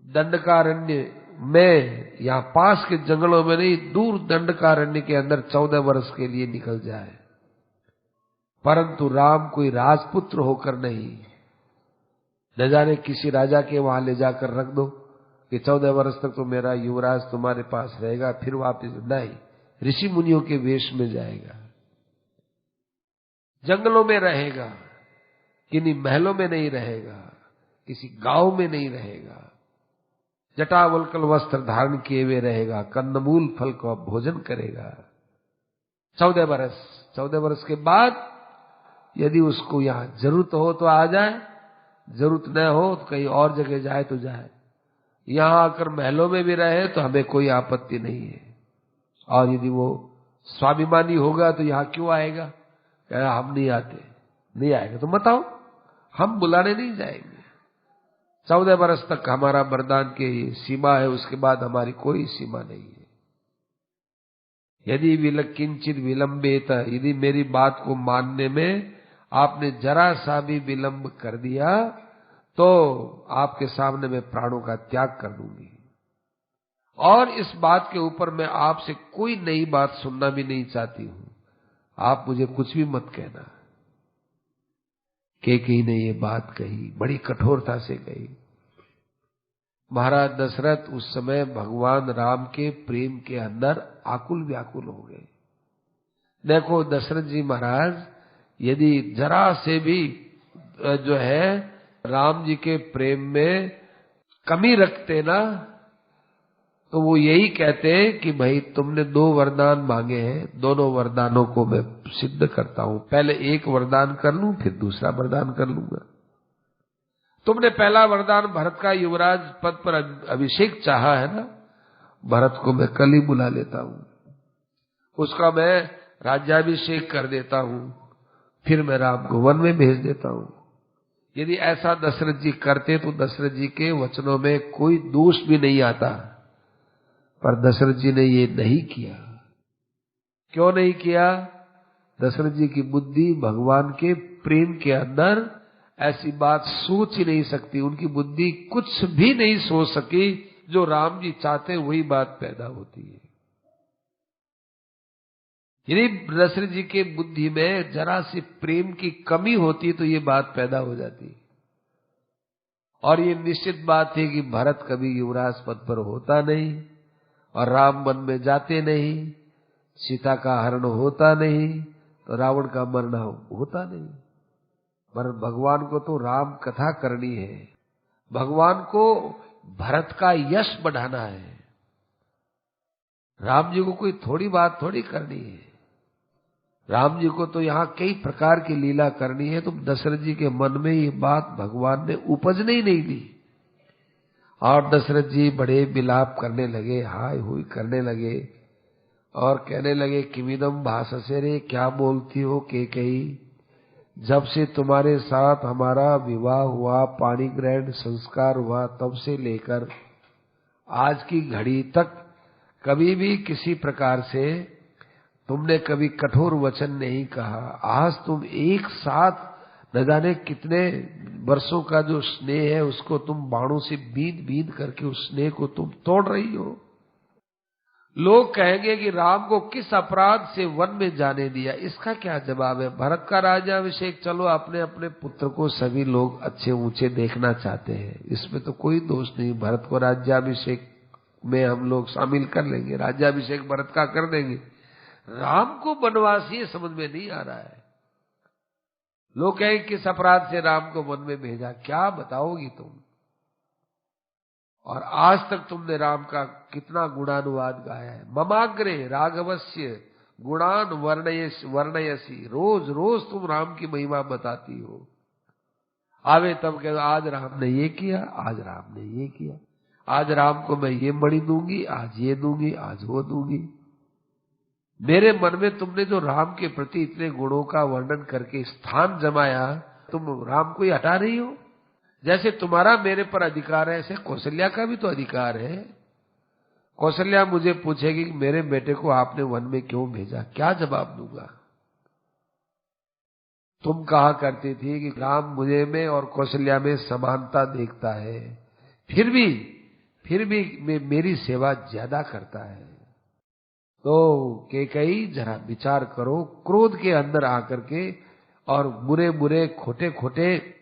दंडकारण्य में, यहां पास के जंगलों में नहीं, दूर दंडकारण्य के अंदर 14 वर्ष के लिए निकल जाए, परंतु राम कोई राजपुत्र होकर नहीं। न जाने किसी राजा के वहां ले जाकर रख दो कि 14 वर्ष तक तो मेरा युवराज तुम्हारे पास रहेगा, फिर वापस नहीं, ऋषि मुनियों के वेश में जाएगा, जंगलों में रहेगा, किन्हीं महलों में नहीं रहेगा, किसी गांव में नहीं रहेगा, जटावल्कल वस्त्र धारण किए हुए रहेगा, कंदमूल फल को भोजन करेगा 14 वर्ष। 14 वर्ष के बाद यदि उसको यहां जरूरत हो तो आ जाए, जरूरत न हो तो कहीं और जगह जाए तो जाए। यहां आकर महलों में भी रहे तो हमें कोई आपत्ति नहीं है। और यदि वो स्वाभिमानी होगा तो यहां क्यों आएगा, कह हम नहीं आते, नहीं आएगा तो मत आओ, हम बुलाने नहीं जाएंगे। 14 वर्ष तक हमारा वरदान की सीमा है, उसके बाद हमारी कोई सीमा नहीं है। यदि किंचित विलंबित, यदि मेरी बात को मानने में आपने जरा सा भी विलंब कर दिया तो आपके सामने मैं प्राणों का त्याग कर दूंगी। और इस बात के ऊपर मैं आपसे कोई नई बात सुनना भी नहीं चाहती हूं। आप मुझे कुछ भी मत कहना। कैकेयी ने ये बात कही, बड़ी कठोरता से कही। महाराज दशरथ उस समय भगवान राम के प्रेम के अंदर आकुल व्याकुल हो गए। देखो दशरथ जी महाराज यदि जरा से भी जो है राम जी के प्रेम में कमी रखते ना तो वो यही कहते कि भाई तुमने 2 वरदान मांगे हैं, दोनों वरदानों को मैं सिद्ध करता हूं। पहले एक वरदान कर लूं फिर दूसरा वरदान कर लूंगा। तुमने पहला वरदान भरत का युवराज पद पर अभिषेक चाहा है ना, भरत को मैं कल ही बुला लेता हूं, उसका मैं राज्याभिषेक कर देता हूं, फिर मैं राम को वन में भेज देता हूं। यदि ऐसा दशरथ जी करते तो दशरथ जी के वचनों में कोई दोष भी नहीं आता, पर दशरथ जी ने ये नहीं किया। क्यों नहीं किया? दशरथ जी की बुद्धि भगवान के प्रेम के अंदर ऐसी बात सोच ही नहीं सकती। उनकी बुद्धि कुछ भी नहीं सोच सकी, जो राम जी चाहते वही बात पैदा होती है। यदि दशरथ जी के बुद्धि में जरा सी प्रेम की कमी होती तो ये बात पैदा हो जाती। और ये निश्चित बात थी कि भरत कभी युवराज पद पर होता नहीं और राम वन में जाते नहीं, सीता का हरण होता नहीं तो रावण का मरना होता नहीं। पर भगवान को तो राम कथा करनी है, भगवान को भरत का यश बढ़ाना है। राम जी को कोई थोड़ी बात थोड़ी करनी है। राम जी को तो यहाँ कई प्रकार की लीला करनी है। तो दशरथ जी के मन में ये बात भगवान ने उपजने ही नहीं दी। और दशरथ जी बड़े विलाप करने लगे, हाय हुई करने लगे और कहने लगे किमिदम भाषसे रे, क्या बोलती हो कैकेयी, जब से तुम्हारे साथ हमारा विवाह हुआ, पाणी ग्रहण संस्कार हुआ, तब से लेकर आज की घड़ी तक कभी भी किसी प्रकार से तुमने कभी कठोर वचन नहीं कहा। आज तुम एक साथ न जाने कितने वर्षों का जो स्नेह है उसको तुम बाणों से बींद बींद करके उस स्नेह को तुम तोड़ रही हो। लोग कहेंगे कि राम को किस अपराध से वन में जाने दिया, इसका क्या जवाब है? भरत का राज्याभिषेक, चलो अपने अपने पुत्र को सभी लोग अच्छे ऊंचे देखना चाहते हैं, इसमें तो कोई दोष नहीं। भरत को राज्याभिषेक में हम लोग शामिल कर लेंगे, राज्याभिषेक भरत का कर देंगे। राम को वनवास ये समझ में नहीं आ रहा है। लोग कहें किस अपराध से राम को वन में भेजा, क्या बताओगी तुम? और आज तक तुमने राम का कितना गुणानुवाद गाया है। ममाग्रे राघवस्य गुणान वर्णयसी, रोज रोज तुम राम की महिमा बताती हो। आवे तब कह आज राम ने ये किया, आज राम ने ये किया, आज राम को मैं ये मणि दूंगी, आज ये दूंगी, आज वो दूंगी। मेरे मन में तुमने जो राम के प्रति इतने गुणों का वर्णन करके स्थान जमाया, तुम राम को ही हटा रही हो। जैसे तुम्हारा मेरे पर अधिकार है, ऐसे कौशल्या का भी तो अधिकार है। कौशल्या मुझे पूछेगी कि मेरे बेटे को आपने वन में क्यों भेजा, क्या जवाब दूंगा? तुम कहा करती थी कि राम मुझे में और कौशल्या में समानता देखता है, फिर भी मेरी सेवा ज्यादा करता है। तो कैकेयी जरा विचार करो, क्रोध के अंदर आकर के और बुरे बुरे खोटे खोटे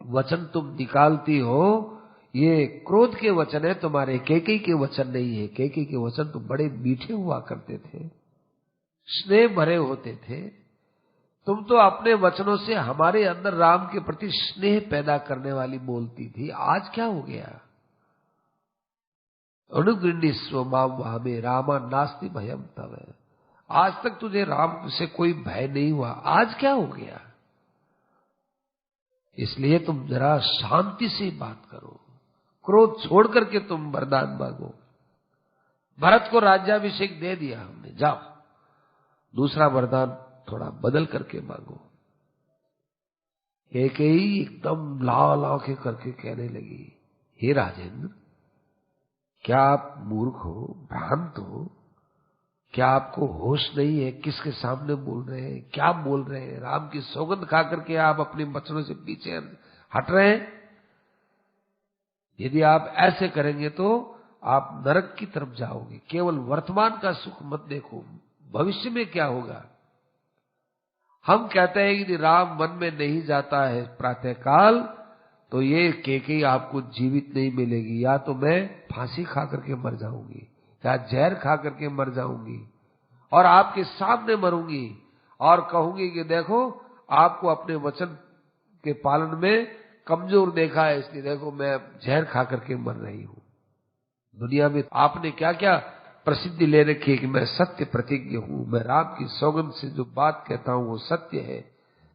वचन तुम निकालती हो, ये क्रोध के वचन है तुम्हारे, कैकेयी के वचन नहीं है। कैकेयी के वचन तो बड़े मीठे हुआ करते थे, स्नेह भरे होते थे। तुम तो अपने वचनों से हमारे अंदर राम के प्रति स्नेह पैदा करने वाली बोलती थी। आज क्या हो गया? अनुगृह्णीस्व माम वामे रामा नास्ति भयम तव। आज तक तुझे राम से कोई भय नहीं हुआ, आज क्या हो गया? इसलिए तुम जरा शांति से बात करो, क्रोध छोड़ करके तुम वरदान मांगो। भरत को राज्याभिषेक दे दिया हमने, जाओ दूसरा वरदान थोड़ा बदल करके मांगो। कैकेयी एकदम लाल आंखें करके कहने लगी, हे राजेंद्र, क्या आप मूर्ख हो, भ्रांत हो? क्या आपको होश नहीं है? किसके सामने बोल रहे हैं, क्या बोल रहे हैं? राम की सौगंध खा करके आप अपने वचनों से पीछे हट रहे हैं। यदि आप ऐसे करेंगे तो आप नरक की तरफ जाओगे। केवल वर्तमान का सुख मत देखो, भविष्य में क्या होगा। हम कहते हैं कि राम वन में नहीं जाता है प्रातःकाल, तो ये कैकेयी आपको जीवित नहीं मिलेगी। या तो मैं फांसी खा करके मर जाऊंगी, या जहर खा करके मर जाऊंगी, और आपके सामने मरूंगी और कहूंगी कि देखो आपको अपने वचन के पालन में कमजोर देखा है, इसलिए देखो मैं जहर खा करके मर रही हूं। दुनिया में आपने क्या क्या प्रसिद्धि ले रखी है कि मैं सत्य प्रतिज्ञ हूं, मैं राम की सौगंध से जो बात कहता हूं वो सत्य है।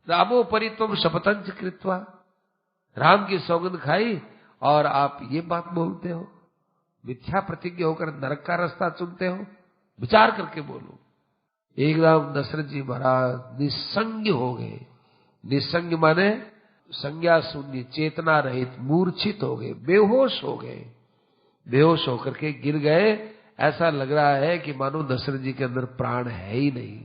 रामो परित्वम शपथंच कृत्वा, राम की सौगंध खाई और आप ये बात बोलते हो, मिथ्या प्रतिज्ञ होकर नरक का रास्ता चुनते हो। विचार करके बोलो। एकदम दशरथ जी महाराज निसंग हो गए। निसंग माने संज्ञा शून्य, चेतना रहित, मूर्छित हो गए, बेहोश हो गए। बेहोश होकर के गिर गए। ऐसा लग रहा है कि मानो दशरथ जी के अंदर प्राण है ही नहीं,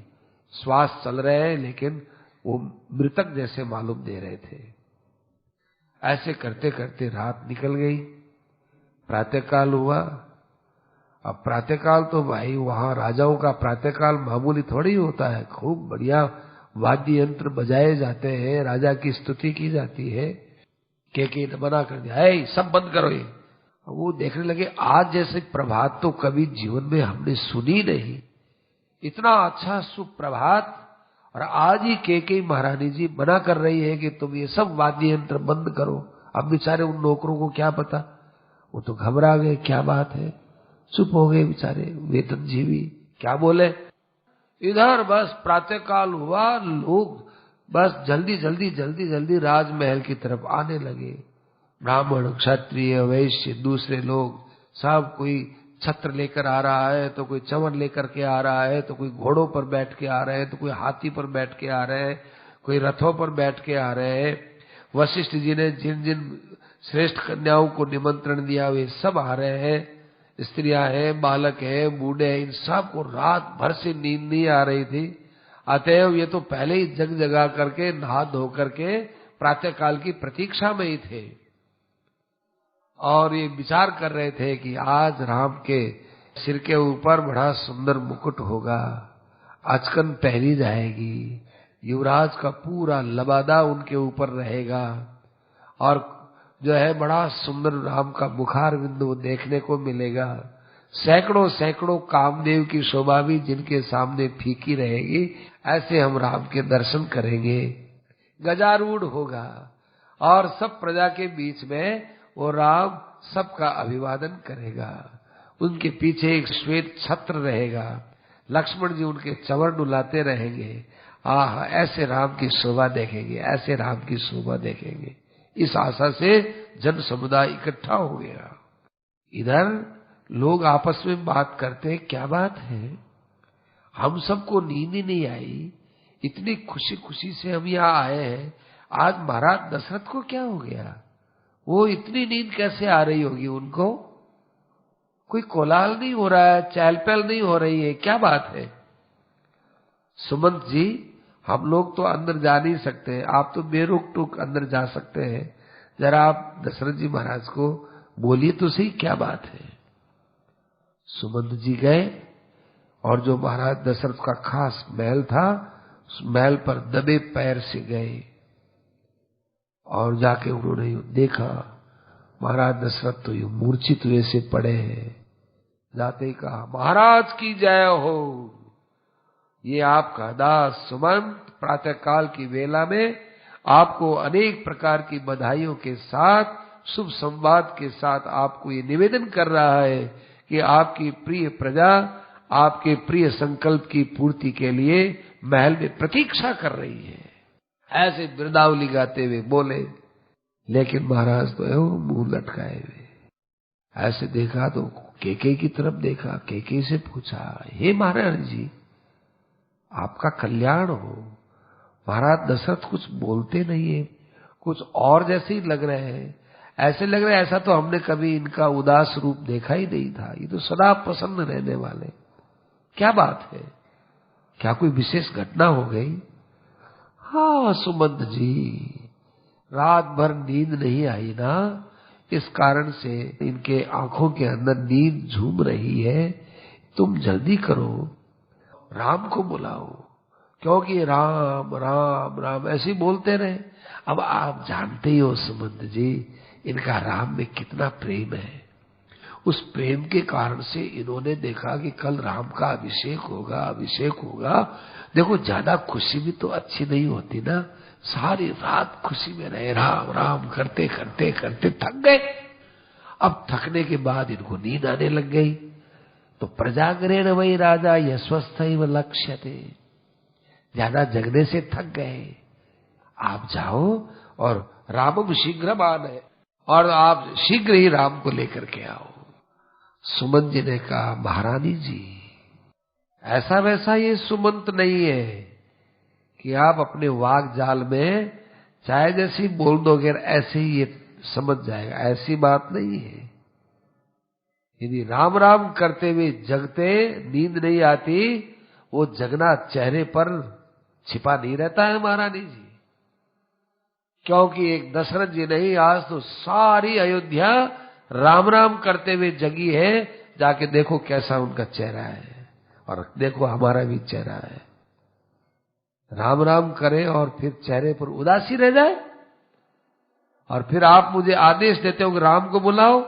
श्वास चल रहे हैं लेकिन वो मृतक जैसे मालूम दे रहे थे। ऐसे करते करते रात निकल गई, प्रातःकाल हुआ। अब प्रातःकाल तो भाई वहां राजाओं का प्रातःकाल मामूली थोड़ी होता है, खूब बढ़िया वाद्य यंत्र बजाए जाते हैं, राजा की स्तुति की जाती है। कैकेयी ने मना कर दिया, है सब बंद करो ये। वो देखने लगे आज जैसे प्रभात तो कभी जीवन में हमने सुनी नहीं, इतना अच्छा सुप्रभात, और आज ही कैकेयी महारानी जी मना कर रही है कि तुम ये सब वाद्य यंत्र बंद करो। अब बेचारे उन नौकरों को क्या पता, वो तो घबरा गए, क्या बात है, चुप हो गए बेचारे वेतनजीवी, क्या बोले। इधर बस प्रातःकाल हुआ, लोग बस जल्दी जल्दी जल्दी जल्दी राजमहल की तरफ आने लगे। ब्राह्मण, क्षत्रिय, वैश्य, दूसरे लोग, सब कोई छत्र लेकर आ रहा है, तो कोई चमन लेकर के आ रहा है, तो कोई घोड़ों पर बैठ के आ रहे हैं, तो कोई हाथी पर बैठ के आ रहे हैं, कोई रथों पर बैठ के आ रहे हैं। वशिष्ठ जी ने जिन जिन श्रेष्ठ कन्याओं को निमंत्रण दिया वे सब आ रहे हैं। स्त्रियां हैं, बालक हैं, बूढ़े हैं, इन सब को रात भर से नींद नहीं आ रही थी। अतएव ये तो पहले ही जग जगा करके नहा धो करके प्रातः काल की प्रतीक्षा में ही थे और ये विचार कर रहे थे कि आज राम के सिर के ऊपर बड़ा सुंदर मुकुट होगा, अचकन पहनी जाएगी, युवराज का पूरा लबादा उनके ऊपर रहेगा और जो है बड़ा सुंदर राम का मुखार बिंदु देखने को मिलेगा। सैकड़ों सैकड़ों कामदेव की शोभा भी जिनके सामने फीकी रहेगी, ऐसे हम राम के दर्शन करेंगे। गजारूढ़ होगा और सब प्रजा के बीच में वो राम सबका अभिवादन करेगा। उनके पीछे एक श्वेत छत्र रहेगा, लक्ष्मण जी उनके चंवर डुलाते रहेंगे। आह, ऐसे राम की शोभा देखेंगे, ऐसे राम की शोभा देखेंगे। इस आशा से जन समुदाय इकट्ठा हो गया। इधर लोग आपस में बात करते, क्या बात है, हम सबको नींद ही नहीं आई, इतनी खुशी खुशी से हम यहाँ आए हैं, आज महाराज दशरथ को क्या हो गया, वो इतनी नींद कैसे आ रही होगी उनको, कोई कोलाहल नहीं हो रहा है, चहल पहल नहीं हो रही है, क्या बात है। सुमंत जी, हम लोग तो अंदर जा नहीं सकते, आप तो बेरोक टोक अंदर जा सकते हैं, जरा आप दशरथ जी महाराज को बोलिए तो सही, क्या बात है। सुमंत जी गए और जो महाराज दशरथ का खास महल था, उस महल पर दबे पैर से गए और जाके उन्होंने देखा महाराज दशरथ तो ये मूर्छित हुए से पड़े हैं। जाते ही कहा, महाराज की जय हो, ये आपका दास सुमंत प्रातः काल की वेला में आपको अनेक प्रकार की बधाइयों के साथ, शुभ संवाद के साथ आपको ये निवेदन कर रहा है कि आपकी प्रिय प्रजा आपके प्रिय संकल्प की पूर्ति के लिए महल में प्रतीक्षा कर रही है। ऐसे बिरदावली गाते हुए बोले, लेकिन महाराज तो मुंह लटकाए हुए। ऐसे देखा तो केके की तरफ देखा, केके से पूछा, हे महाराज जी आपका कल्याण हो। महाराज दशरथ कुछ बोलते नहीं है, कुछ और जैसे ही लग रहे हैं, ऐसे लग रहे हैं ऐसा तो हमने कभी इनका उदास रूप देखा ही नहीं था, ये तो सदा प्रसन्न रहने वाले, क्या बात है, क्या कोई विशेष घटना हो गई। हाँ सुमंत जी, रात भर नींद नहीं आई ना, इस कारण से इनके आंखों के अंदर नींद झूम रही है, तुम जल्दी करो, राम को बुलाओ, क्योंकि राम राम राम ऐसे बोलते रहे। अब आप जानते ही हो सुमंत जी, इनका राम में कितना प्रेम है, उस प्रेम के कारण से इन्होंने देखा कि कल राम का अभिषेक होगा, अभिषेक होगा। देखो ज्यादा खुशी भी तो अच्छी नहीं होती ना, सारी रात खुशी में रहे, राम राम करते करते करते थक गए। अब थकने के बाद इनको नींद आने लग गई, तो प्रजागरेण वही राजा यस्वस्थ व लक्ष्यते, ज्यादा जगने से थक गए। आप जाओ और रामम शीघ्रमान है, और आप शीघ्र ही राम को लेकर के आओ। सुमंत जी ने कहा, महारानी जी ऐसा वैसा ये सुमंत नहीं है कि आप अपने वाक जाल में चाहे जैसी बोल दोगे ऐसे ही ये समझ जाएगा, ऐसी बात नहीं है। यदि राम राम करते हुए जगते नींद नहीं आती, वो जगना चेहरे पर छिपा नहीं रहता है महारानी जी, क्योंकि एक दशरथ जी नहीं, आज तो सारी अयोध्या राम राम करते हुए जगी है। जाके देखो कैसा उनका चेहरा है, और देखो हमारा भी चेहरा है। राम राम करें और फिर चेहरे पर उदासी रह जाए, और फिर आप मुझे आदेश देते हो कि राम को बुलाओ।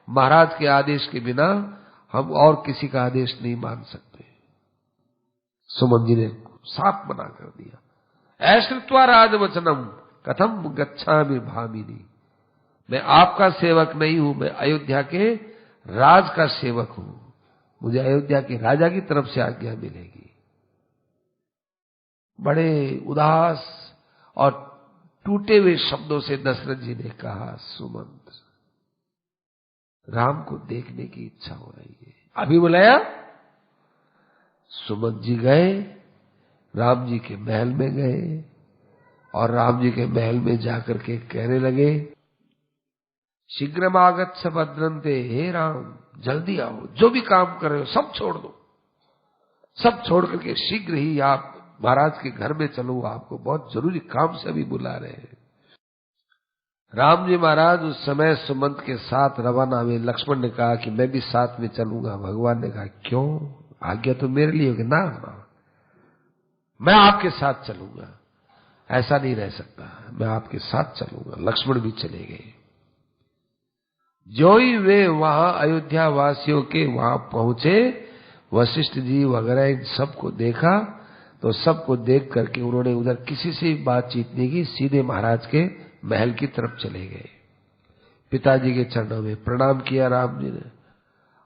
महाराज के आदेश के बिना हम और किसी का आदेश नहीं मान सकते। सुमन जी ने साफ मना कर दिया, ऐश्रुत्वा राजवचनम कथम गच्छामि भामिनी, मैं आपका सेवक नहीं हूं, मैं अयोध्या के राज का सेवक हूं, मुझे अयोध्या के राजा की तरफ से आज्ञा मिलेगी। बड़े उदास और टूटे हुए शब्दों से दशरथ जी ने कहा, सुमंत राम को देखने की इच्छा हो रही है, अभी बुलाया। सुमंत जी गए, राम जी के महल में गए, और राम जी के महल में जाकर के कहने लगे, शीघ्रमागच्छ भद्रन्ते, हे राम जल्दी आओ, जो भी काम कर रहे हो सब छोड़ दो, सब छोड़ करके शीघ्र ही आप महाराज के घर में चलूं, आपको बहुत जरूरी काम से अभी बुला रहे हैं। राम जी महाराज उस समय सुमंत के साथ रवाना हुए। लक्ष्मण ने कहा कि मैं भी साथ में चलूंगा। भगवान ने कहा क्यों, आज्ञा तो मेरे लिए होगी ना, मैं आपके साथ चलूंगा, ऐसा नहीं रह सकता, मैं आपके साथ चलूंगा। लक्ष्मण भी चले गए। जो ही वे वहां अयोध्या वासियों के वहां पहुंचे, वशिष्ठ जी वगैरह इन सबको देखा, तो सबको देख करके उन्होंने उधर किसी से बातचीत नहीं की, सीधे महाराज के महल की तरफ चले गए। पिताजी के चरणों में प्रणाम किया राम जी ने।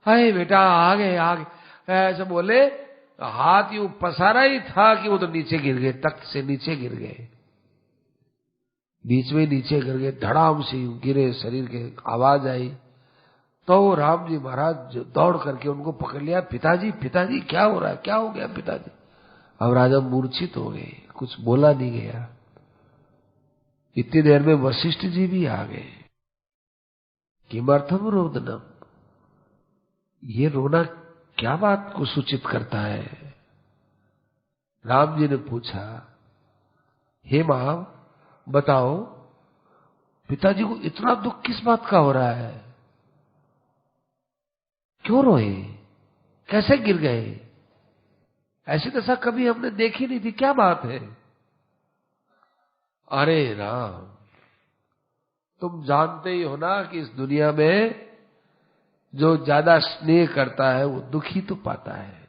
अरे बेटा आ गए ऐसे बोले, हाथ यूं पसारा ही था कि वो तो नीचे गिर गए, तख्त से नीचे गिर गए, बीच में नीचे गिर गए, धड़ाम से गिरे, शरीर के आवाज आई। तो राम जी महाराज दौड़ करके उनको पकड़ लिया। पिताजी पिताजी क्या हो रहा है, क्या हो गया पिताजी? अब राजा मूर्छित हो गए, कुछ बोला नहीं गया। इतनी देर में वशिष्ठ जी भी आ गए। किमर्थम रोदनम, ये रोना क्या बात को सूचित करता है? राम जी ने पूछा, हे मां बताओ, पिताजी को इतना दुख किस बात का हो रहा है, क्यों रोए, कैसे गिर गए? ऐसी दशा कभी हमने देखी नहीं थी, क्या बात है? अरे राम, तुम जानते ही हो ना कि इस दुनिया में जो ज्यादा स्नेह करता है वो दुखी तो पाता है।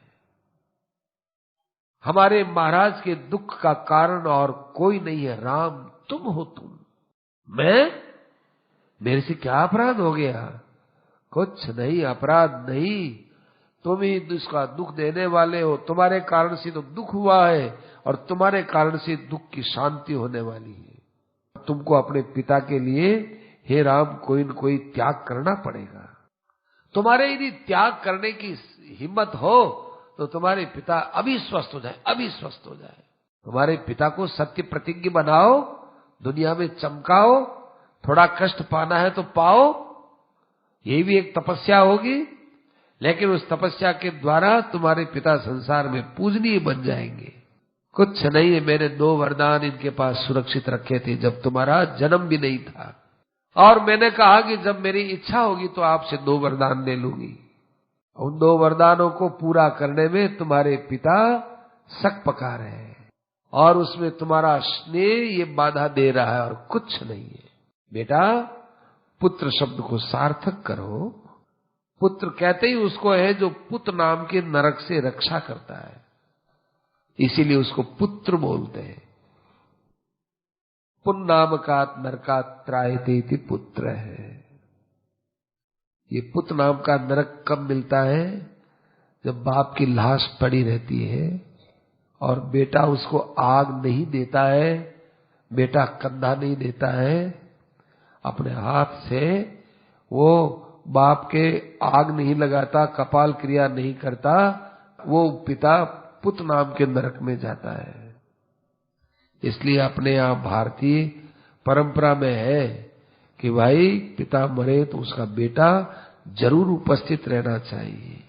हमारे महाराज के दुख का कारण और कोई नहीं है, राम तुम हो। तुम, मैं, मेरे से क्या अपराध हो गया? कुछ नहीं, अपराध नहीं, तुम ही उसका दुख देने वाले हो। तुम्हारे कारण से तो दुख हुआ है और तुम्हारे कारण से दुख की शांति होने वाली है। तुमको अपने पिता के लिए हे राम कोई न कोई त्याग करना पड़ेगा। तुम्हारे यदि त्याग करने की हिम्मत हो तो तुम्हारे पिता अभी स्वस्थ हो जाए, अभी स्वस्थ हो जाए। तुम्हारे पिता को सत्य प्रतिज्ञ बनाओ, दुनिया में चमकाओ, थोड़ा कष्ट पाना है तो पाओ, ये भी एक तपस्या होगी, लेकिन उस तपस्या के द्वारा तुम्हारे पिता संसार में पूजनीय बन जाएंगे। कुछ नहीं है, मैंने 2 वरदान इनके पास सुरक्षित रखे थे जब तुम्हारा जन्म भी नहीं था, और मैंने कहा कि जब मेरी इच्छा होगी तो आपसे 2 वरदान ले लूंगी। उन 2 वरदानों को पूरा करने में तुम्हारे पिता सक पका रहे हैं और उसमें तुम्हारा स्नेह ये बाधा दे रहा है और कुछ नहीं है। बेटा, पुत्र शब्द को सार्थक करो। पुत्र कहते ही उसको है जो पुत्र नाम के नरक से रक्षा करता है, इसीलिए उसको पुत्र बोलते हैं। पुन्नाम का नरका त्रायते पुत्र है। ये पुत्र नाम का नरक कब मिलता है? जब बाप की लाश पड़ी रहती है और बेटा उसको आग नहीं देता है, बेटा कंधा नहीं देता है, अपने हाथ से वो बाप के आग नहीं लगाता, कपाल क्रिया नहीं करता, वो पिता पुत्र नाम के नरक में जाता है। इसलिए अपने यहाँ भारतीय परंपरा में है कि भाई पिता मरे तो उसका बेटा जरूर उपस्थित रहना चाहिए।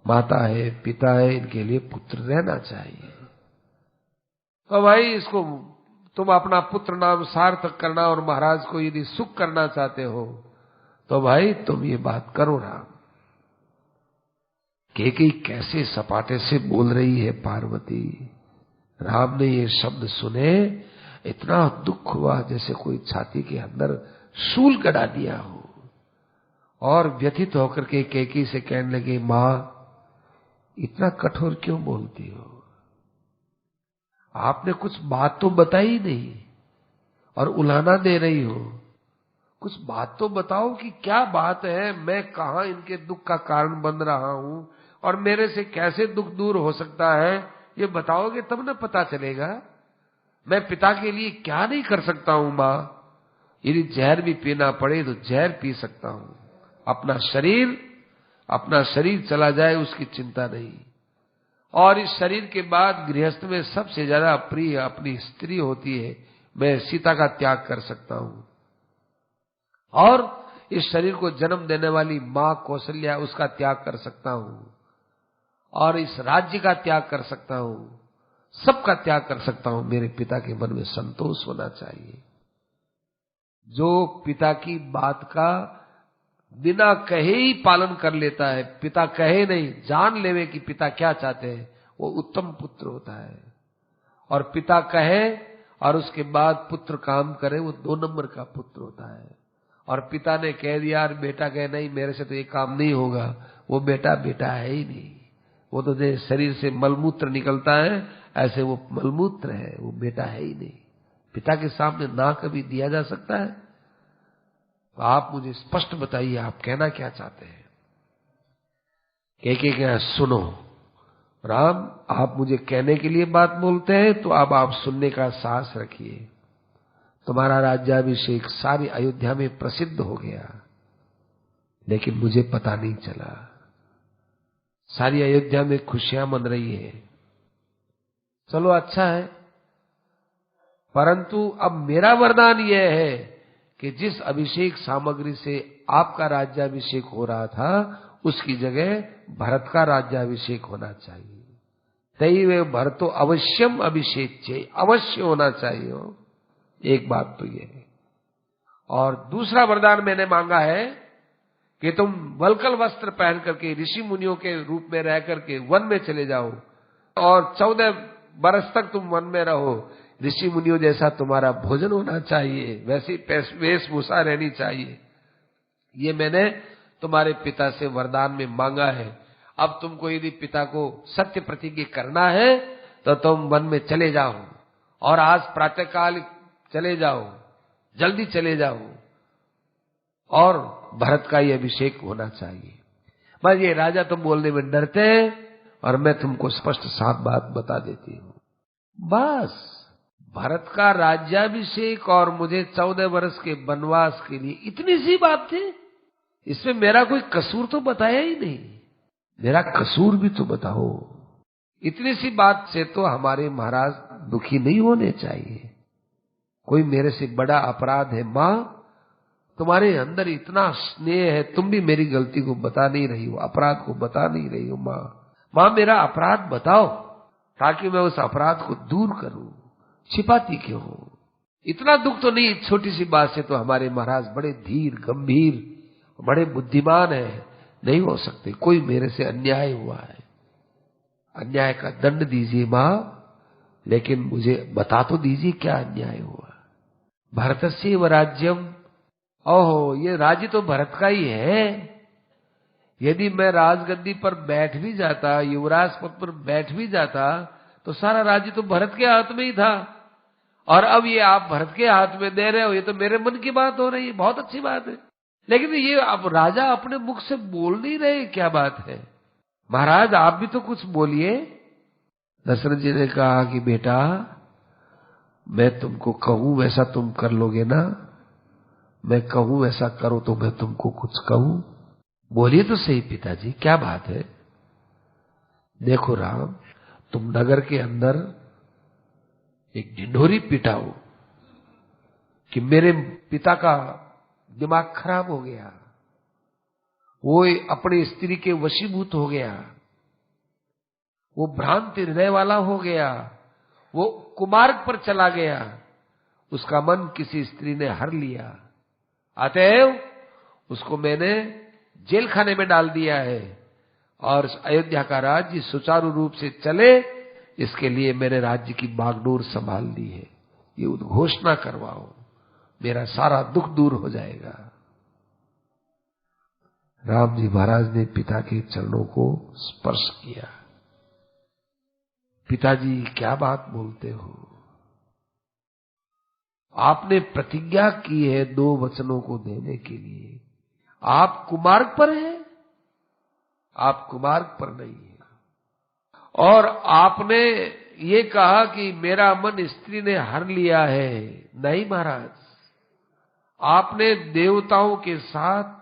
माता है, पिता है, इनके लिए पुत्र रहना चाहिए। तो भाई इसको तुम अपना पुत्र नाम सार्थक करना और महाराज को यदि सुख करना चाहते हो तो भाई तुम ये बात करो। राम केकई कैसे सपाटे से बोल रही है पार्वती। राम ने ये शब्द सुने, इतना दुख हुआ जैसे कोई छाती के अंदर शूल गड़ा दिया हो, और व्यथित होकर के केकई से कहने लगे, मां इतना कठोर क्यों बोलती हो? आपने कुछ बात तो बताई नहीं और उलाहना दे रही हो। कुछ बात तो बताओ कि क्या बात है, मैं कहां इनके दुख का कारण बन रहा हूं और मेरे से कैसे दुख दूर हो सकता है, ये बताओगे तब ना पता चलेगा। मैं पिता के लिए क्या नहीं कर सकता हूं मां, यदि जहर भी पीना पड़े तो जहर पी सकता हूं। अपना शरीर चला जाए उसकी चिंता नहीं, और इस शरीर के बाद गृहस्थ में सबसे ज्यादा प्रिय अपनी स्त्री होती है, मैं सीता का त्याग कर सकता हूं, और इस शरीर को जन्म देने वाली मां कौशल्या उसका त्याग कर सकता हूं, और इस राज्य का त्याग कर सकता हूं, सबका त्याग कर सकता हूं, मेरे पिता के मन में संतोष होना चाहिए। जो पिता की बात का बिना कहे ही पालन कर लेता है, पिता कहे नहीं जान लेवे कि पिता क्या चाहते हैं, वो उत्तम पुत्र होता है। और पिता कहे और उसके बाद पुत्र काम करे, वो 2 नंबर का पुत्र होता है। और पिता ने कह दिया और बेटा कहे नहीं मेरे से तो ये काम नहीं होगा, वो बेटा बेटा है ही नहीं। वो तो जैसे शरीर से मलमूत्र निकलता है, ऐसे वो मलमूत्र है, वो बेटा है ही नहीं। पिता के सामने ना कभी दिया जा सकता है? तो आप मुझे स्पष्ट बताइए, आप कहना क्या चाहते हैं? क्या सुनो राम, आप मुझे कहने के लिए बात बोलते हैं तो अब आप सुनने का साहस रखिए। तुम्हारा राज्याभिषेक सारी अयोध्या में प्रसिद्ध हो गया, लेकिन मुझे पता नहीं चला। सारी अयोध्या में खुशियां मन रही है, चलो अच्छा है, परंतु अब मेरा वरदान यह है कि जिस अभिषेक सामग्री से आपका राज्याभिषेक हो रहा था, उसकी जगह भरत का राज्याभिषेक होना चाहिए। तई वे भरतो अवश्यम अभिषेक चाहिए, अवश्य होना चाहिए हो। एक बात तो ये है। और दूसरा वरदान मैंने मांगा है कि तुम वल्कल वस्त्र पहन करके ऋषि मुनियों के रूप में रह करके वन में चले जाओ और 14 बरस तक तुम वन में रहो। ऋषि मुनियों जैसा तुम्हारा भोजन होना चाहिए, वैसी वेशभूषा रहनी चाहिए। ये मैंने तुम्हारे पिता से वरदान में मांगा है। अब तुमको यदि पिता को सत्य प्रतिज्ञा करना है तो तुम वन में चले जाओ और आज प्रातःकाल चले जाओ, जल्दी चले जाओ और भरत का ये अभिषेक होना चाहिए। बस ये राजा तुम बोलने में डरते हैं और मैं तुमको स्पष्ट साफ बात बता देती हूं। बस भरत का राज्याभिषेक और मुझे 14 वर्ष के वनवास के लिए इतनी सी बात थी। इसमें मेरा कोई कसूर तो बताया ही नहीं, मेरा कसूर भी तो बताओ। इतनी सी बात से तो हमारे महाराज दुखी नहीं होने चाहिए। कोई मेरे से बड़ा अपराध है मां, तुम्हारे अंदर इतना स्नेह है, तुम भी मेरी गलती को बता नहीं रही हो, अपराध को बता नहीं रही हो। मां मेरा अपराध बताओ ताकि मैं उस अपराध को दूर करूं, छिपाती क्यों हो? इतना दुख तो नहीं, छोटी सी बात से तो हमारे महाराज बड़े धीर गंभीर बड़े बुद्धिमान है, नहीं हो सकते। कोई मेरे से अन्याय हुआ है, अन्याय का दंड दीजिए मां, लेकिन मुझे बता तो दीजिए क्या अन्याय हुआ। भरतस्य व राज्यम, ओहो ये राज्य तो भरत का ही है। यदि मैं राजगद्दी पर बैठ भी जाता, युवराज पद पर बैठ भी जाता, तो सारा राज्य तो भरत के हाथ में ही था। और अब ये आप भरत के हाथ में दे रहे हो, ये तो मेरे मन की बात हो रही है, बहुत अच्छी बात है। लेकिन ये अब राजा अपने मुख से बोल नहीं रहे, क्या बात है? महाराज आप भी तो कुछ बोलिए। दशरथ जी ने कहा कि बेटा मैं तुमको कहूं वैसा तुम कर लोगे ना, मैं कहूं वैसा करो तो मैं तुमको कुछ कहूं। बोलिए तो सही पिताजी, क्या बात है? देखो राम, तुम नगर के अंदर एक ढिंढोरी पिटाओ कि मेरे पिता का दिमाग खराब हो गया, वो अपनी स्त्री के वशीभूत हो गया, वो भ्रांति हृदय वाला हो गया, वो कुमार्ग पर चला गया, उसका मन किसी स्त्री ने हर लिया, अतएव उसको मैंने जेल खाने में डाल दिया है और अयोध्या का राज्य सुचारू रूप से चले, इसके लिए मैंने राज्य की बागडोर संभाल ली है। ये उद्घोषणा करवाओ, मेरा सारा दुख दूर हो जाएगा। राम जी महाराज ने पिता के चरणों को स्पर्श किया। पिताजी क्या बात बोलते हो? आपने प्रतिज्ञा की है 2 वचनों को देने के लिए, आप कुमार्ग पर हैं? आप कुमार्ग पर नहीं है। और आपने ये कहा कि मेरा मन स्त्री ने हर लिया है। नहीं महाराज, आपने देवताओं के साथ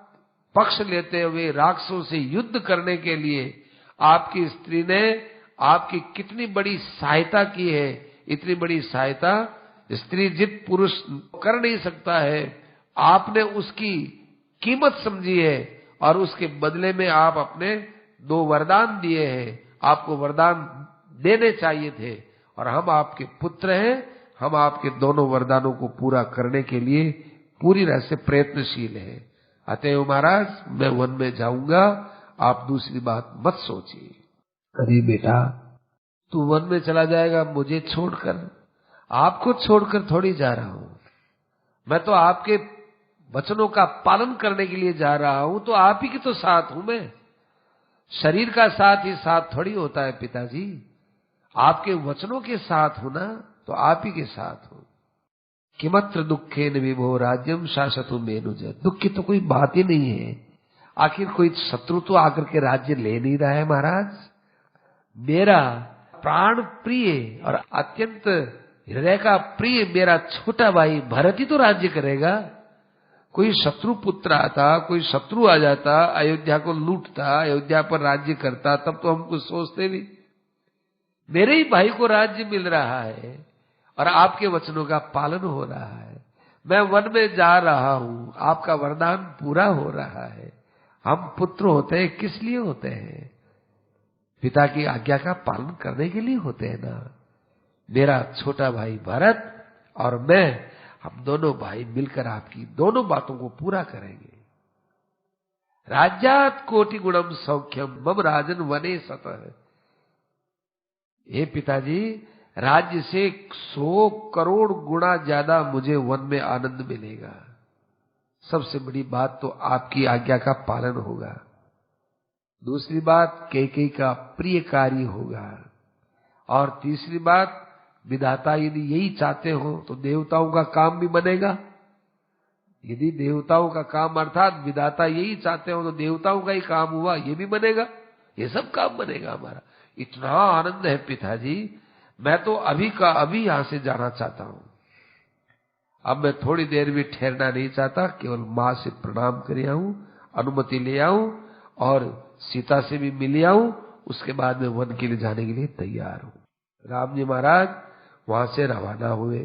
पक्ष लेते हुए राक्षसों से युद्ध करने के लिए आपकी स्त्री ने आपकी कितनी बड़ी सहायता की है। इतनी बड़ी सहायता स्त्रीजित पुरुष कर नहीं सकता है। आपने उसकी कीमत समझी है और उसके बदले में आप अपने 2 वरदान दिए हैं। आपको वरदान देने चाहिए थे और हम आपके पुत्र हैं, हम आपके दोनों वरदानों को पूरा करने के लिए पूरी तरह से प्रयत्नशील हैं। अतएव महाराज मैं वन में जाऊंगा, आप दूसरी बात मत सोचिए। अरे बेटा, तू वन में चला जाएगा मुझे छोड़कर? आपको छोड़कर थोड़ी जा रहा हूं, मैं तो आपके वचनों का पालन करने के लिए जा रहा हूं, तो आप ही के तो साथ हूं मैं। शरीर का साथ ही साथ थोड़ी होता है पिताजी, आपके वचनों के साथ हूं ना, तो आप ही के साथ हूं। किमत्र दुखेन विभो राज्यम शाश्वतु मेनुज, दुख की तो कोई बात ही नहीं है। आखिर कोई शत्रु तो आकर के राज्य ले नहीं रहा है महाराज। मेरा प्राण प्रिय और अत्यंत हृदय का प्रिय मेरा छोटा भाई भरत ही तो राज्य करेगा। कोई शत्रु पुत्र आता, कोई शत्रु आ जाता, अयोध्या को लूटता, अयोध्या पर राज्य करता, तब तो हम कुछ सोचते नहीं। मेरे ही भाई को राज्य मिल रहा है और आपके वचनों का पालन हो रहा है। मैं वन में जा रहा हूं, आपका वरदान पूरा हो रहा है। हम पुत्र होते हैं किस लिए होते हैं? पिता की आज्ञा का पालन करने के लिए होते हैं ना। मेरा छोटा भाई भरत और मैं, हम दोनों भाई मिलकर आपकी दोनों बातों को पूरा करेंगे। राज्यात कोटि गुणम सौख्यम मम राजन वने सतः। हे पिताजी, राज्य से 100 करोड़ गुना ज्यादा मुझे वन में आनंद मिलेगा। सबसे बड़ी बात तो आपकी आज्ञा का पालन होगा। दूसरी बात कैकेयी का प्रिय कार्य होगा। और तीसरी बात, विधाता यदि यही चाहते हो तो देवताओं का काम भी बनेगा। यदि देवताओं का काम अर्थात विधाता यही चाहते हो तो देवताओं का ही काम हुआ, ये भी बनेगा। ये सब काम बनेगा हमारा। इतना आनंद है पिताजी, मैं तो अभी का अभी यहां से जाना चाहता हूं। अब मैं थोड़ी देर भी ठहरना नहीं चाहता, केवल मां से प्रणाम कर आऊं, अनुमति ले आऊं और सीता से भी मिल आऊं, उसके बाद में वन के लिए जाने के लिए तैयार हूं। राम जी महाराज वहां से रवाना हुए।